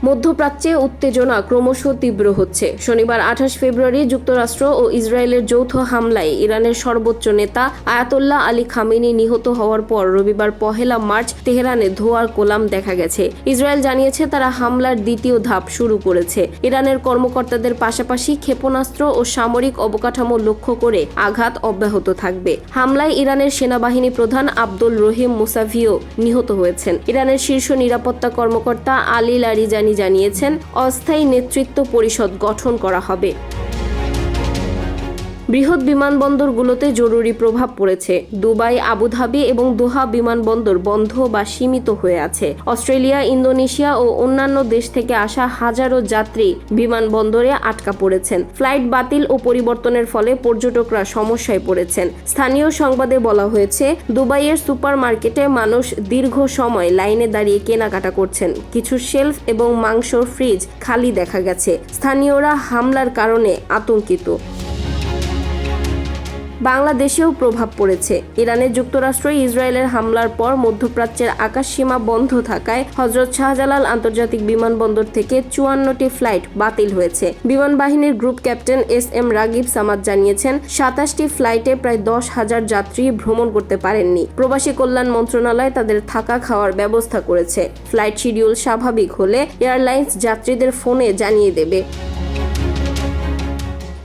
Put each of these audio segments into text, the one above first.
মধ্যপ্রাচ্যে উত্তেজনা ক্রমশ তীব্র হচ্ছে। শনিবার 28 ফেব্রুয়ারি যুক্তরাষ্ট্র ও ইসরায়েলের যৌথ হামলায় ইরানের সর্বোচ্চ নেতা আয়াতোল্লাহ আলী খামেনি নিহত হওয়ার পর রবিবার 1 মার্চ তেহরানে ধোঁয়ার কোলাম দেখা গেছে। ইসরায়েল জানিয়েছে তারা হামলার দ্বিতীয় ধাপ শুরু করেছে। ইরানের কর্মকর্তাদের পাশাপাশি ক্ষেপণাস্ত্র ও সামরিক অবকাঠামো লক্ষ্য করে আঘাত অব্যাহত থাকবে। হামলায় ইরানের সেনাবাহিনী প্রধান আব্দুল রহিম মুসাভিও নিহত হয়েছেন। ইরানের শীর্ষ নিরাপত্তা কর্মকর্তা আলী লারিজানি জানিয়েছেন অস্থায়ী নেতৃত্ব পরিষদ গঠন করা হবে। বৃহৎ বিমানবন্দরগুলোতে জরুরি প্রভাব পড়েছে। দুবাই, আবুধাবি এবং দোহা বিমানবন্দর বন্ধ বা সীমিত হয়ে আছে। অস্ট্রেলিয়া, ইন্দোনেশিয়া ও অন্যান্য দেশ থেকে আসা হাজারো যাত্রী বিমানবন্দরে আটকা পড়েছেন। ফ্লাইট বাতিল ও পরিবর্তনের ফলে পর্যটকরা সমস্যায় পড়েছেন। স্থানীয় সংবাদে বলা হয়েছে, দুবাইয়ের সুপার মার্কেটে মানুষ দীর্ঘ সময় লাইনে দাঁড়িয়ে কেনাকাটা করছেন। কিছু শেলফ এবং মাংসর ফ্রিজ খালি দেখা গেছে। স্থানীয়রা হামলার কারণে আতঙ্কিত। বাংলাদেশেও প্রভাব পড়েছে। ইরানে যুক্তরাষ্ট্র ইসরায়েলের হামলার পর মধ্যপ্রাচ্যের আকাশসীমা বন্ধ থাকায় হযরত শাহজালাল আন্তর্জাতিক বিমানবন্দর থেকে 54টি ফ্লাইট বাতিল হয়েছে। বিমান বাহিনীর group captain SM. Ragib Samad জানিয়েছেন, 27টি ফ্লাইটে প্রায় 10,000 যাত্রী ভ্রমণ করতে পারেননি। প্রবাসী কল্যাণ মন্ত্রণালয় তাদের থাকা খাওয়ার ব্যবস্থা করেছে। ফ্লাইট শিডিউল স্বাভাবিক হলে এয়ারলাইন্স যাত্রীদের ফোনে জানিয়ে দেবে।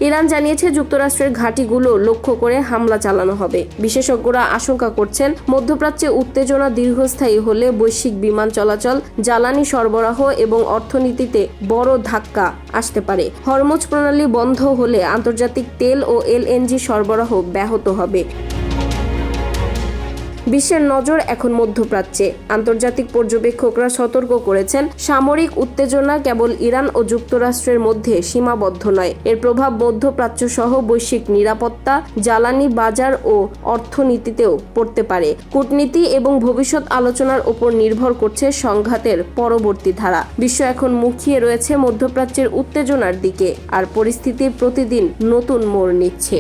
ইরান জানিয়েছে যুক্তরাষ্ট্রের ঘাঁটিগুলো লক্ষ্য করে হামলা চালানো হবে। বিশেষজ্ঞরা আশঙ্কা করছেন, মধ্যপ্রাচ্যে উত্তেজনা দীর্ঘস্থায়ী হলে বৈশ্বিক বিমান চলাচল, জ্বালানি সরবরাহ এবং অর্থনীতিতে বড় ধাক্কা আসতে পারে। হরমুজ প্রণালী বন্ধ হলে আন্তর্জাতিক তেল ও এলএনজি সরবরাহ ব্যাহত হবে। বিশ্বের নজর এখন মধ্যপ্রাচ্যে। আন্তর্জাতিক পর্যবেক্ষকরা সতর্ক করেছেন, সামরিক উত্তেজনা কেবল ইরান ও যুক্তরাষ্ট্রের মধ্যে সীমাবদ্ধ নয়। এর প্রভাব মধ্যপ্রাচ্য সহ বৈশ্বিক নিরাপত্তা, জ্বালানি বাজার ও অর্থনীতিতেও পড়তে পারে। কূটনীতি এবং ভবিষ্যৎ আলোচনার উপর নির্ভর করছে সংঘাতের পরবর্তী ধারা। বিশ্ব এখন মুখিয়ে রয়েছে মধ্যপ্রাচ্যের উত্তেজনার দিকে, আর পরিস্থিতি প্রতিদিন নতুন মোড় নিচ্ছে।